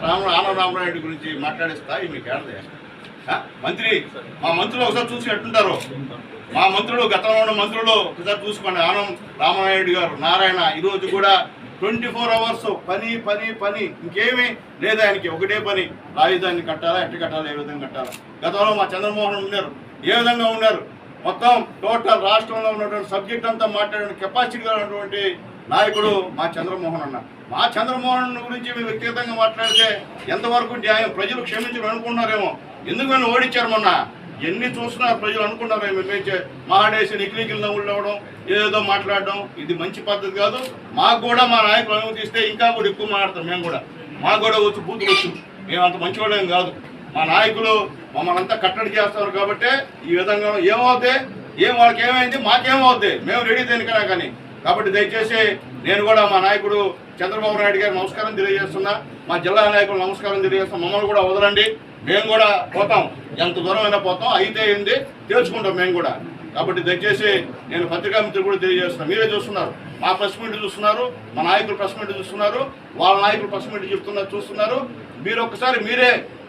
రామనాయుడు గురించి మాట్లాడే స్థాయి మీకు ఏడదే? మంత్రి మా మంత్రులు ఒకసారి చూసి ఎట్టుంటారు? మా మంత్రులు గతంలో ఉన్న మంత్రులు ఒకసారి చూసుకోండి. ఆనం రామనాయుడు గారు, నారాయణ ఈరోజు కూడా 24 అవర్స్ పని పని పని, ఇంకేమీ లేదా ఆయనకి, ఒకటే పని. రాజధాని కట్టాలా, ఎట్ట కట్టాలా, ఏ విధంగా కట్టాలా. గతంలో మా చంద్రమోహన్ ఉన్నారు, ఏ విధంగా ఉన్నారు? మొత్తం టోటల్ రాష్ట్రంలో ఉన్నటువంటి సబ్జెక్ట్ అంతా మాట్లాడే కెపాసిటీగా ఉన్నటువంటి నాయకుడు మా చంద్రమోహన్ అన్న. మా చంద్రమోహన్ గురించి మీరు వ్యక్తిగతంగా మాట్లాడితే ఎంతవరకు న్యాయం? ప్రజలు క్షమించడం అనుకున్నారేమో. ఎందుకు మేము ఓడించారు మొన్న? ఎన్ని చూసినా ప్రజలు అనుకుంటారేమో మాడేసి నికిలికిలు నవ్వులు అవ్వడం, ఏదేదో మాట్లాడడం, ఇది మంచి పద్ధతి కాదు. మాకు కూడా మా నాయకులు అనుమతిస్తే ఇంకా కూడా ఎక్కువ మాట్లాడతాం. మేము కూడా, మాకు కూడా వచ్చి బూతులు వచ్చు. మేము అంత మంచివాళ్ళేం కాదు. మా నాయకులు మమ్మల్ని అంతా కట్టడి చేస్తారు కాబట్టి ఈ విధంగా ఏమవుతాయి, వాళ్ళకి ఏమైంది, మాకేమవుద్ది, మేము రెడీ దేనికైనా కానీ. కాబట్టి దయచేసి నేను కూడా మా నాయకుడు చంద్రబాబు నాయుడు గారికి నమస్కారం తెలియజేస్తున్నా, మా జిల్లా నాయకులు నమస్కారం తెలియజేస్తాం. మమ్మల్ని కూడా వదలండి, మేము కూడా పోతాం, ఎంత దూరం అయినా పోతాం, అయితే ఏంది తేల్చుకుంటాం మేము కూడా. కాబట్టి దయచేసి నేను పత్రికా మిత్రులు కూడా తెలియజేస్తున్నాను. మీరే చూస్తున్నారు, మా ప్రెస్ మీట్ చూస్తున్నారు, మా నాయకులు ప్రెస్ మీట్ చూస్తున్నారు, వాళ్ళ నాయకులు ప్రెస్ మీట్ చూస్తున్నారు. మీరు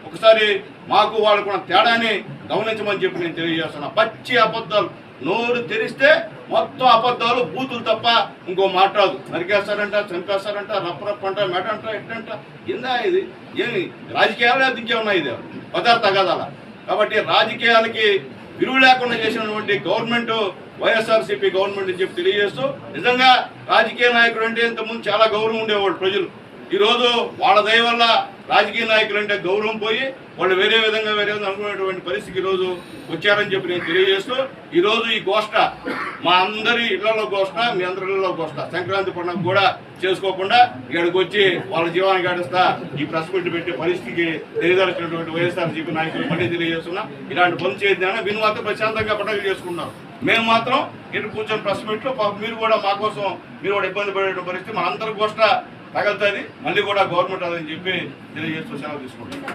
ఒకసారి మాకు వాళ్ళకున్న తేడాన్ని గమనించమని చెప్పి నేను తెలియజేస్తున్నా. పచ్చి అబద్ధాలు, నోరు తెరిస్తే మొత్తం అబద్ధాలు, బూతులు తప్ప ఇంకో మాట్లాడదు. నరికేస్తారంట, చంపేస్తారంట, రప్ప అంట, మెడ అంట, ఎట్టంట. ఏందా ఇది? ఏమి రాజకీయాలు దించేమన్నా ఇది పదార్థ తగాదాల? కాబట్టి రాజకీయాలకి విలువ లేకుండా చేసినటువంటి గవర్నమెంట్ వైఎస్ఆర్సీపీ గవర్నమెంట్ అని చెప్పి తెలియజేస్తూ, నిజంగా రాజకీయ నాయకుడు అంటే ఇంతకుముందు చాలా గౌరవం ఉండేవాళ్ళు ప్రజలు. ఈరోజు వాళ్ళ దయ వల్ల రాజకీయ నాయకులు అంటే గౌరవం పోయి వాళ్ళు వేరే విధంగా అనుకునేటువంటి పరిస్థితికి ఈరోజు వచ్చారని చెప్పి నేను తెలియజేస్తూ, ఈరోజు ఈ గోష్ఠ మా అందరి ఇళ్లలో గోష్ఠ, మీ అందరి ఇళ్లలో గోష్ఠ, సంక్రాంతి పండుగ కూడా చేసుకోకుండా ఇక్కడికి వచ్చి వాళ్ళ జీవాన్ని గడిస్తా ఈ ప్రెస్ మీట్ పెట్టే పరిస్థితికి తెలియదలిచినటువంటి వైఎస్ఆర్సీపీ నాయకులు మళ్ళీ తెలియజేస్తున్నా. ఇలాంటి పనులు చేద్దామని వీళ్ళు మాత్రం ప్రశాంతంగా పండుగలు చేసుకున్నాం. మేము మాత్రం ఇటు కూర్చొని ప్రెస్ మీట్లో మీరు కూడా మా కోసం మీరు కూడా ఇబ్బంది పడే పరిస్థితి, మా అందరి గోష్ఠ తగలుతుంది. మళ్ళీ కూడా గవర్నమెంట్ అదని చెప్పి తెలియజేస్తూ సెలవు తీసుకుంటాం.